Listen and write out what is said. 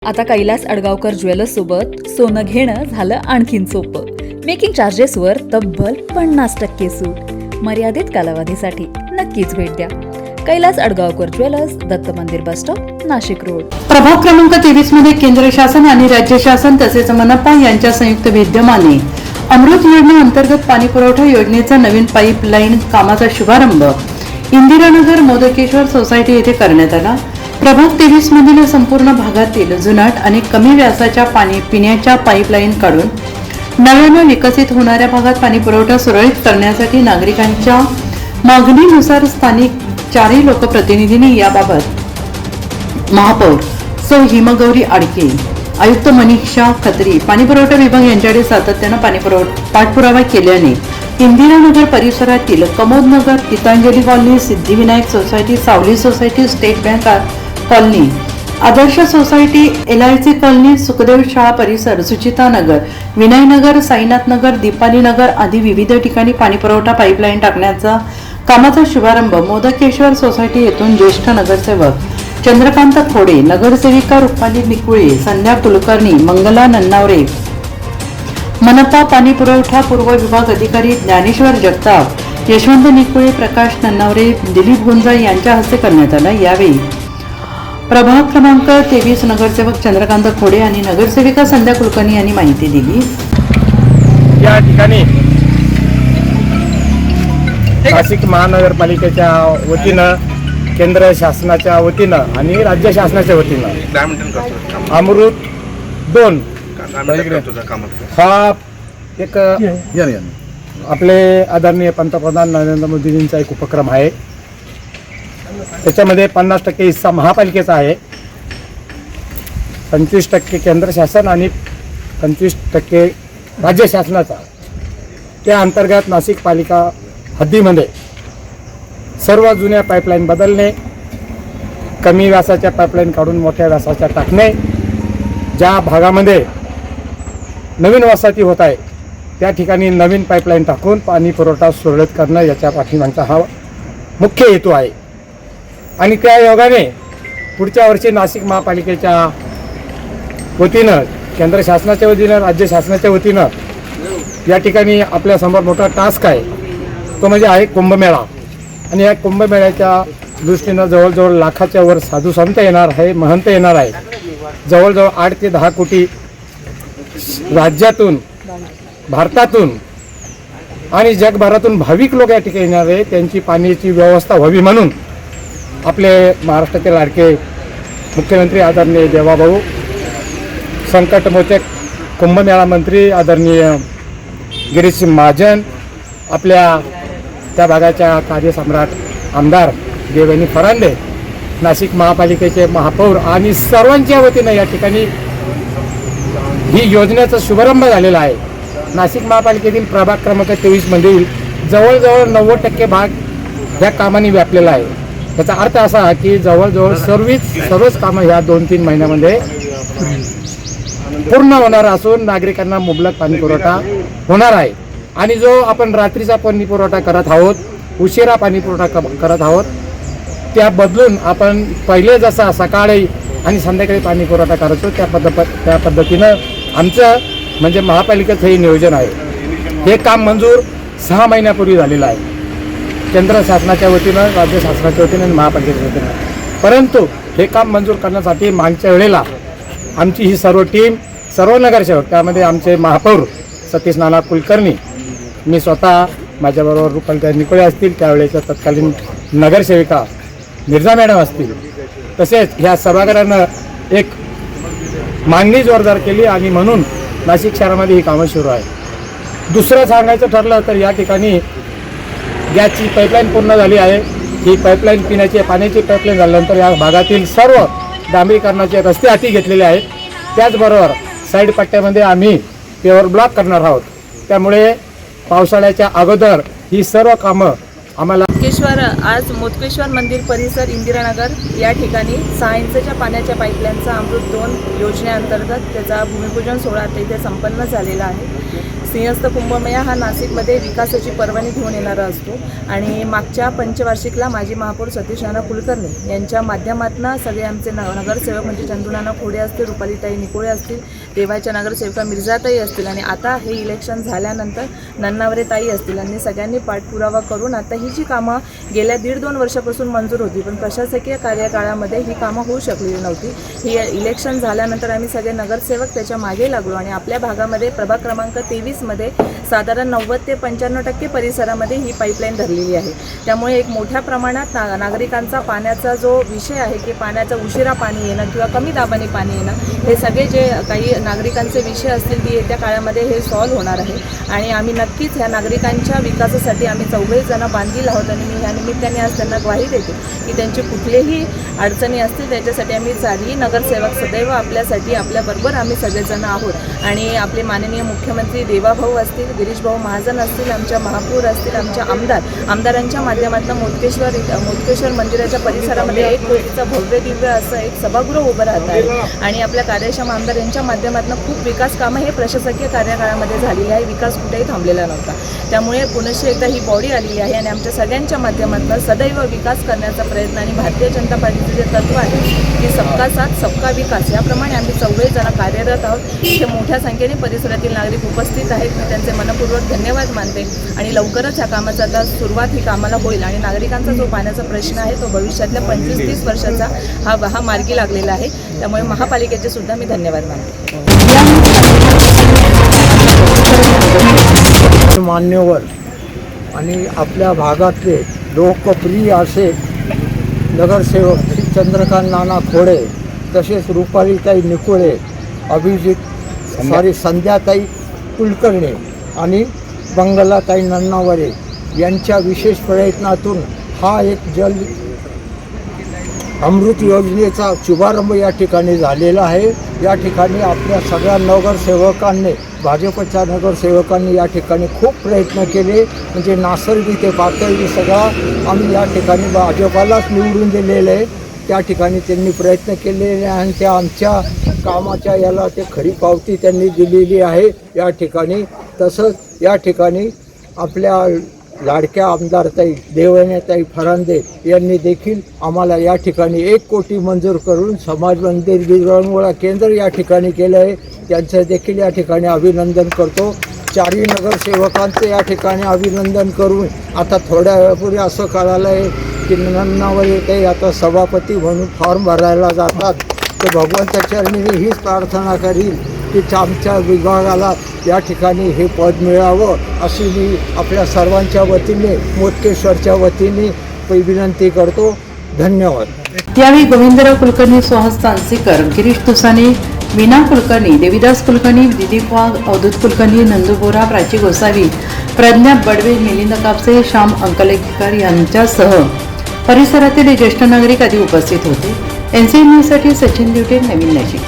आता कैलास अडगावकर ज्वेलर्स सोबत सोनं घेणं झालं आणखीन सोपं. मेकिंग चार्जेसवर तब्बल 50% सूट. मर्यादित कालावधीसाठी नक्कीच भेट द्या. कैलास अडगावकर ज्वेलर्स, दत्त मंदिर बस स्टॉप, नाशिक रोड. प्रभाग क्रमांक 23 मध्ये केंद्र शासन आणि राज्य शासन तसेच मनपा यांच्या संयुक्त विद्यमाने अमृत योजनेअंतर्गत पाणी पुरवठा योजनेचा नवीन पाईपलाईन कामाचा शुभारंभ इंदिरानगर मोदकेश्वर सोसायटी येथे करण्यात आला. प्रभाग 23 मधील संपूर्ण भागातील जुनाट आणि कमी व्यासाच्या पिण्याच्या पाईपलाईन काढून नव्याने विकसित होणाऱ्या भागात पाणी पुरवठा सुरळीत करण्यासाठी नागरिकांच्या मागणीनुसार स्थानिक चारही लोकप्रतिनिधींनी याबाबत महापौर सौ हिमगौरी आडके, आयुक्त मनीषा खत्री, पाणीपुरवठा विभाग यांच्याकडे सातत्याने पाठपुरावा केल्याने इंदिरानगर परिसरातील कमोदनगर, गीतांजली कॉलनी, सिद्धिविनायक सोसायटी, सावली सोसायटी, स्टेट बँक कॉलनी, आदर्श सोसायटी, LIC कॉलनी, सुखदेव शाळा परिसर, सुचिता नगर, विनयनगर, साईनाथ नगर, दीपाली नगर आदी विविध ठिकाणी पाणीपुरवठा पाईपलाईन टाकण्याचा कामाचा शुभारंभ मोदकेश्वर सोसायटी येथून ज्येष्ठ नगरसेवक चंद्रकांत खोडे, नगरसेविका रुपाली निकुळे, संध्या कुलकर्णी, मंगला नन्नावरे, मनपा पाणी पुरवठा पूर्व विभाग अधिकारी ज्ञानेश्वर जगताप, यशवंत निकुळे, प्रकाश नन्नावरे, दिलीप गुंजा यांच्या हस्ते करण्यात आला. यावेळी प्रभाग क्रमांक 23 नगरसेवक चंद्रकांत खोडे आणि नगरसेविका संध्या कुलकर्णी यांनी माहिती दिली. या ठिकाणी नाशिक महानगरपालिकेच्या वतीनं, केंद्र शासनाच्या वतीनं आणि राज्य शासनाच्या वतीनं अमृत 2 हा एक आपले आदरणीय पंतप्रधान नरेंद्र मोदींचा एक उपक्रम आहे. त्याच्यामध्ये 50% हिस्सा महापालिकेचा आहे, 25% केंद्र शासन आणि 25% राज्य शासनाचा. त्या अंतर्गत नाशिक पालिका हद्दीमध्ये सर्व जुन्या पाईपलाईन बदलणे, कमी व्यासाच्या पाईपलाईन काढून मोठ्या व्यासाच्या टाकणे, ज्या भागामध्ये नवीन वसाहती होत आहे त्या ठिकाणी नवीन पाईपलाईन टाकून पाणी पुरवठा सुरळीत करणं याच्या पाठीमागचा हा मुख्य हेतू आहे. आणि त्या योगाने पुढच्या वर्षी नाशिक महापालिकेच्या वतीनं, केंद्र शासनाच्या वतीनं, राज्य शासनाच्या वतीनं या ठिकाणी आपल्यासमोर मोठा टास्क आहे, तो म्हणजे आहे कुंभमेळा. आणि या कुंभमेळ्याच्या दृष्टीनं जवळजवळ लाखाच्या वर साधू संत येणार आहे, महंत येणार आहे. जवळजवळ 8 ते 10 कोटी राज्यातून, भारतातून आणि जगभरातून भाविक लोक या ठिकाणी येणार आहे. त्यांची पाण्याची व्यवस्था व्हावी म्हणून आपले महाराष्ट्राचे लाडके मुख्यमंत्री आदरणीय देवाभाऊ, संकटमोचक कुंभमेळा मंत्री आदरणीय गिरीश महाजन, आपल्या त्या भागाच्या कार्यसम्राट आमदार देवयानी फरांदे, नाशिक महापालिकेचे महापौर आणि सर्वांच्या वतीनं या ठिकाणी ही योजनेचा शुभारंभ झालेला आहे. नाशिक महापालिकेतील प्रभाग क्रमांक 23 मधील जवळजवळ 90% भाग ह्या कामाने व्यापलेला आहे. याचा अर्थ असा की जवळजवळ सर्वच कामं ह्या 2-3 महिन्यामध्ये पूर्ण होणार असून नागरिकांना मुबलक पाणी पुरवठा होणार आहे. आणि जो आपण रात्रीचा पाणी पुरवठा करत आहोत, उशिरा पाणी पुरवठा करत आहोत, त्या बदलून आपण पहिले जसा सकाळी आणि संध्याकाळी पाणी पुरवठा करायचो त्या पद्धतीनं आमचं म्हणजे महापालिकेचं हे नियोजन आहे. हे काम मंजूर 6 महिन्यापूर्वी झालेलं आहे, केंद्र शासनाच्या वतीनं, राज्य शासनाच्या वतीनं आणि महापालिकेच्या वतीनं. परंतु हे काम मंजूर करण्यासाठी मागच्या वेळेला आमची ही सर्व टीम, सर्व नगरसेवक, त्यामध्ये आमचे महापौर सतीश नाना कुलकर्णी, मी स्वतः, माझ्याबरोबर रुपाली निकुळे असतील, त्यावेळेच्या तत्कालीन नगरसेविका मिर्झा मॅडम असतील, तसेच ह्या सभागृहानं एक मागणी जोरदार केली आणि म्हणून नाशिक शहरामध्ये ही कामं सुरू आहे. दुसरं सांगायचं ठरलं तर या ठिकाणी गॅसची पाईपलाईन पूर्ण झाली आहे. ही पाईपलाईन पिण्याची पाण्याची पाईपलाईन झाल्यानंतर या भागातील सर्व डांबरीकरणाचे रस्ते हाती घेतलेले आहेत. त्याचबरोबर साईड पट्ट्यामध्ये आम्ही पेवर ब्लॉक करणार आहोत. त्यामुळे पावसाळ्याच्या अगोदर ही सर्व कामं आम्हाला आज मोदकेश्वर मंदिर परिसर इंदिरानगर या ठिकाणी 6 इंचच्या पाण्याच्या पाईपलाईनचा अमृत 2 योजनेअंतर्गत त्याचा भूमिपूजन सोहळा इथे संपन्न झालेला आहे. सिंहस्थ कुंभमेळा हा नाशिकमध्ये विकासाची पर्वणी घेऊन येणारा असतो आणि मागच्या पंचवार्षिकला माजी महापौर सतीश नाना कुलकर्णी यांच्या माध्यमातून सगळे आमचे नगरसेवक म्हणजे चंदूनाना खोडे असतील, रुपालीताई निकोळे असतील, देवाच्या नगरसेविका मिर्जाताई असतील आणि आता हे इलेक्शन झाल्यानंतर नन्नावरे ताई असतील यांनी सगळ्यांनी पाठपुरावा करून आता ही जी कामं गेल्या 1.5-2 वर्षापासून मंजूर होती पण प्रशासकीय कार्यकाळामध्ये ही कामं होऊ शकलेली नव्हती. ही इलेक्शन झाल्यानंतर आम्ही सगळे नगरसेवक त्याच्या मागे लागलो आणि आपल्या भागामध्ये प्रभाग क्रमांक 23मध्ये साधारण 90 ते 95% परिसरामध्ये ही पाईपलाईन धरलेली आहे. त्यामुळे एक मोठ्या प्रमाणात नागरिकांचा पाण्याचा जो विषय आहे की पाण्याचा उशिरा पाणी येणं किंवा कमी दाबाने पाणी येणं हे सगळे जे काही नागरिकांचे विषय असतील ती येत्या काळामध्ये हे सॉल्व्ह होणार आहे आणि आम्ही नक्कीच ह्या नागरिकांच्या विकासासाठी आम्ही 4घे जण बांधील आहोत आणि मी ह्या निमित्ताने आज त्यांना ग्वाही देते की त्यांची कुठलेही अडचणी असतील त्याच्यासाठी आम्ही चारही नगरसेवक सदैव आपल्यासाठी आपल्याबरोबर आम्ही सगळेजण आहोत आणि आपले माननीय मुख्यमंत्री देवाभाऊ असतील, गिरीशभाऊ महाजन असतील, आमच्या महापौर असतील, आमच्या आमदारांच्या माध्यमातून मोदकेश्वर मंदिराच्या परिसरामध्ये 1 कोटीचं भव्य दिव्य असं एक सभागृह उभं राहत आहे आणि आपल्या कार्यक्षम आमदार यांच्या माध्यमातून खूप विकास कामं हे प्रशासकीय कार्यकाळामध्ये झालेली आहे. विकास कुठेही थांबलेला नव्हता. त्यामुळे पुनश्च एकदा ही बॉडी आलेली आहे आणि आमच्या सगळ्यांच्या माध्यमातून सदैव विकास करण्याचा प्रयत्न आणि भारतीय जनता पार्टीचे जे तत्व आहे की सबका साथ सबका विकास याप्रमाणे आम्ही 4घे जण कार्यरत आहोत. इथे मोठ्या संख्येने परिसरातील नागरिक उपस्थित आहेत. मी त्यांचे मनपूर्वक धन्यवाद मानते आणि लवकरच ह्या कामाचा आता सुरुवात ही कामाला होईल आणि नागरिकांचा जो पाण्याचा प्रश्न आहे तो भविष्यातल्या 25-30 वर्षाचा हा मार्गी लागलेला आहे. त्यामुळे महापालिकेचे सुद्धा मी धन्यवाद मानते. मान्यवर आणि आपल्या भागातले लोकप्रिय असे नगरसेवक श्री चंद्रकांत नाना खोडे तसेच रुपालीताई निकोळे, संध्याताई कुलकर्णी आणि बंगलाताई नन्नावरे यांच्या विशेष प्रयत्नातून हा एक जल अमृत योजनेचा शुभारंभ या ठिकाणी झालेला आहे. या ठिकाणी आपल्या सगळ्या नगरसेवकांनी, भाजपच्या नगरसेवकांनी या ठिकाणी खूप प्रयत्न केले. म्हणजे नासर्गी ते पातळी सगळा आम्ही या ठिकाणी भाजपालाच निवडून दिलेलं आहे. त्या ठिकाणी त्यांनी प्रयत्न केलेले आणि त्या आमच्या कामाच्या याला ते खरी पावती त्यांनी दिलेली आहे या ठिकाणी. तसंच या ठिकाणी आपल्या लाडक्या आमदारताई देवयानीताई फरांदे यांनी देखील आम्हाला या ठिकाणी 1 कोटी मंजूर करून समाज मंदिर विरंगुळा केंद्र या ठिकाणी केलं आहे. त्यांचं देखील या ठिकाणी अभिनंदन करतो. 4ही नगरसेवकांचं या ठिकाणी अभिनंदन करून आता थोड्या वेळापूर्वी असं कळालं आहे की नन्नावरे ते आता सभापती म्हणून फॉर्म भरायला जातात. तर भगवंताच्या चरणी हीच प्रार्थना करील की आमच्या विभागाला या ठिकाणी हे पद मिळावं अशी मी आपल्या सर्वांच्या वतीने मोदकेश्वरच्या वतीने विनंती करतो. धन्यवाद. त्यावेळी गोविंदराव कुलकर्णी, सुहास तानसीकर, गिरीश तुसाने, वीणा कुलकर्णी, देविदास कुलकर्णी, दिलीप वाघ, अवधूत कुलकर्णी, नंदू बोरा, प्राची गोसावी, प्रज्ञा बडवे, मिलिंद कापसे, श्याम अंकलेकर यांच्यासह परिसरातील ज्येष्ठ नागरिक आदी उपस्थित होते. NCN न्यूजसाठी सचिन दिवटे, नवीन नाशिक.